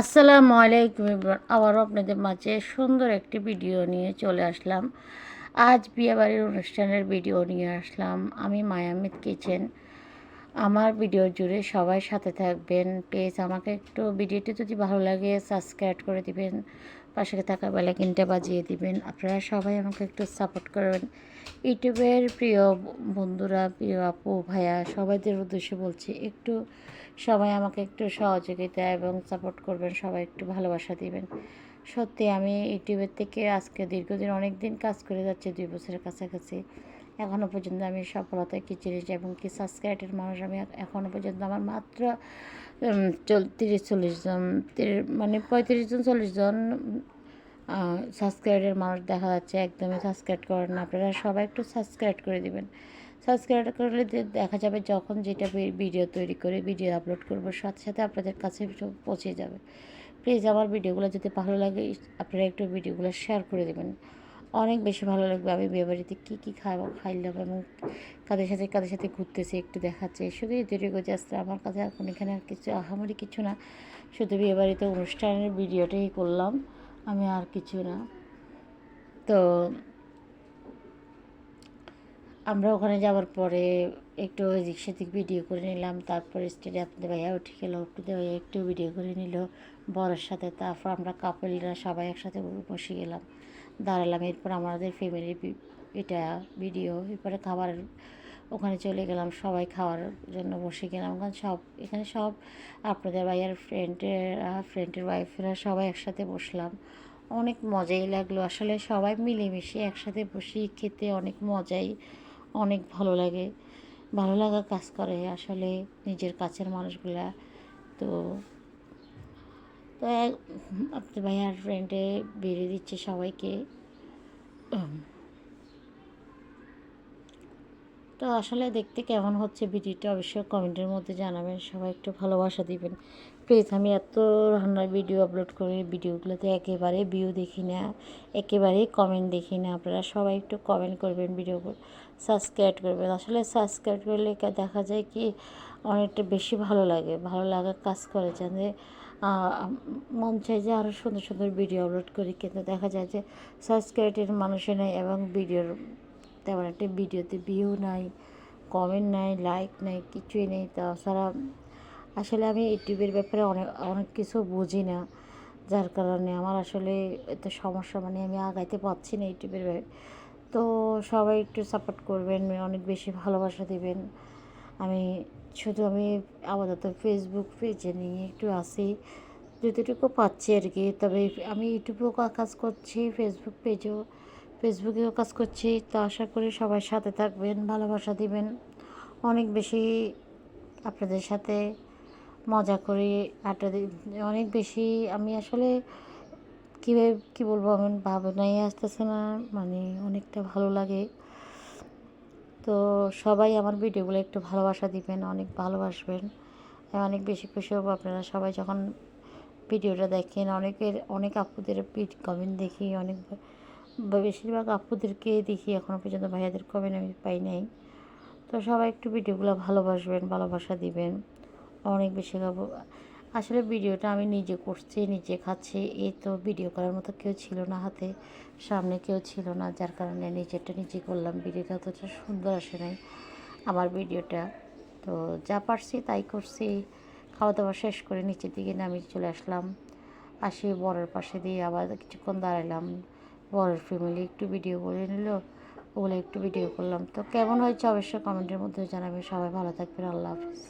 আসসালামু আলাইকুম এভরিওয়ান। আবারও আপনাদের মাঝে সুন্দর একটি ভিডিও নিয়ে চলে আসলাম। আজ বিয়েবাড়ির অনুষ্ঠানের ভিডিও নিয়ে আসলাম আমি মায়ামিত কিচেন। আমার ভিডিও জুড়ে সবাই সাথে থাকবেন। প্লিজ আমাকে একটু ভিডিওটি যদি ভালো লাগে সাবস্ক্রাইব করে দিবেন, পাশে থাকা বেল আইকনটা বাজিয়ে দিবেন। আপনারা সবাই আমাকে একটু সাপোর্ট করবেন। ইউটিউবের প্রিয় বন্ধুরা, প্রিয় আপু ভাইয়া সবাইদের উদ্দেশ্যে বলছি, একটু সবাই আমাকে একটু সহযোগিতা এবং সাপোর্ট করবেন, সবাই একটু ভালোবাসা দিবেন। সত্যি আমি ইউটিউবের থেকে আজকে দীর্ঘদিন অনেক দিন কাজ করে যাচ্ছি, 2 বছরের কাছাকাছি। এখনও পর্যন্ত আমি সফলতায় কি জিনিস এবং কি সাবস্ক্রাইবের মানুষ আমি এখনও পর্যন্ত আমার মাত্র 30-40 জন, মানে 35 জন 40 জন সাবস্ক্রাইবের মানুষ দেখা যাচ্ছে। একদমই সাবস্ক্রাইব করেন না। আপনারা সবাই একটু সাবস্ক্রাইব করে দিবেন। সাবস্ক্রাইব করলে দেখা যাবে যখন যেটা ভিডিও তৈরি করে ভিডিও আপলোড করবো সাথে সাথে আপনাদের কাছে পৌঁছে যাবে। প্লিজ আমার ভিডিওগুলো যদি ভালো লাগে আপনারা একটু ভিডিওগুলো শেয়ার করে দেবেন, অনেক বেশি ভালো লাগবে। আমি বিয়েবাড়িতে কী খাইলাম এবং কাদের সাথে ঘুরতেছি একটু দেখাচ্ছে। শুধু এটুকু জাস্ট আমার কাছে এখন এখানে আর কিছু আহামরি কিছু না, শুধু বিয়েবাড়িতে অনুষ্ঠানের ভিডিওটাই করলাম, আমি আর কিছু না। তো আমরা ওখানে যাওয়ার পরে একটু রিক্সা থেকে ভিডিও করে নিলাম। তারপরে স্টেজে আপনাদের ভাইয়া উঠে গেলো, আপনাদের ভাইয়া একটু ভিডিও করে নিল বরের সাথে। তারপর আমরা কাপলরা সবাই একসাথে বসে গেলাম, দাঁড়ালাম। এরপর আমাদের ফ্যামিলি এটা ভিডিও, এরপরে খাবার ওখানে চলে গেলাম, সবাই খাওয়ার জন্য বসে গেলাম। কারণ এখানে সব আপনাদের ভাইয়ার ফ্রেন্ডের ওয়াইফেরা সবাই একসাথে বসলাম। অনেক মজাই লাগলো আসলে, সবাই মিলেমিশে একসাথে বসে খেতে অনেক মজাই, অনেক ভালো লাগে। ভালো লাগা কাজ করে আসলে নিজের কাছের মানুষগুলা। তো তো আপনার ভাইয়ার ফ্রেন্ডে বেরিয়ে দিচ্ছে সবাইকে। তো আসলে দেখতে কেমন হচ্ছে ভিডিওটা অবশ্যই কমেন্টের মধ্যে জানাবেন, সবাই একটু ভালোবাসা দিবেন প্লিজ। আমি এত রান্নার ভিডিও আপলোড করি, ভিডিওগুলোতে একেবারে ভিউ দেখি না, একেবারেই কমেন্ট দেখি না। আপনারা সবাই একটু কমেন্ট করবেন, ভিডিও সাবস্ক্রাইব করবেন। আসলে সাবস্ক্রাইব করলে দেখা যায় কি অনেকটা বেশি ভালো লাগে, ভালো লাগার কাজ করে যে মন চাই যে আরও সুন্দর সুন্দর ভিডিও আপলোড করি, কিন্তু দেখা যায় যে সাবস্ক্রাইবের মানুষই নেই এবং ভিডিওর তেমন একটা ভিডিওতে ভিউ নাই, কমেন্ট নাই, লাইক নাই, কিছুই নেই। তাছাড়া আসলে আমি ইউটিউবের ব্যাপারে অনেক অনেক কিছু বুঝি না, যার কারণে আমার আসলে এত সমস্যা, মানে আমি আগাইতে পারছি না ইউটিউবের ব্যাপারে। তো সবাই একটু সাপোর্ট করবেন, অনেক বেশি ভালোবাসা দিবেন। আমি আপাতত ফেসবুক পেজে নিয়ে একটু আসি, যতটুকু পাচ্ছি আর কি। তবে আমি ইউটিউবেও কাজ করছি, ফেসবুকেও কাজ করছি। তো আশা করি সবাই সাথে থাকবেন, ভালোবাসা দিবেন। অনেক বেশি আপনাদের সাথে মজা করি, আড্ডা দিই অনেক বেশি। আমি আসলে কীভাবে কী বলবো, আমার ভাবনাই আসতেছে না, মানে অনেকটা ভালো লাগে। তো সবাই আমার ভিডিওগুলো একটু ভালোবাসা দিবেন, অনেক ভালোবাসবেন, অনেক বেশি খুশি হবো আপনারা সবাই যখন ভিডিওটা দেখেন। অনেক আপুদের কমেন্ট দেখি, বেশিরভাগ আপুদেরকে দেখি, এখনও পর্যন্ত ভাইয়াদের কমেন্ট আমি পাই নাই। তো সবাই একটু ভিডিওগুলো ভালোবাসবেন, ভালোবাসা দিবেন, অনেক বেশি আসলে ভিডিওটা আমি নিজে করছি, নিজে খাচ্ছি। এই তো ভিডিও করার মতো কেউ ছিল না, হাতে সামনে কেউ ছিল না, যার কারণে নিজেরটা নিজে করলাম। ভিডিওটা অতটা সুন্দর আসে নাই আমার ভিডিওটা। তো যা পারছি তাই করছি। খাওয়া দাওয়া শেষ করে নিচের দিকে নামিয়ে চলে আসলাম। আসি বরের পাশে দিয়ে আবার কিছুক্ষণ দাঁড়ালাম, বরের ফ্যামিলি একটু ভিডিও করে নিল, ওগুলো একটু ভিডিও করলাম। তো কেমন হয়েছে অবশ্যই কমেন্টের মধ্যে জানাবেন। সবাই ভালো থাকবেন, আল্লাহ হাফিজ।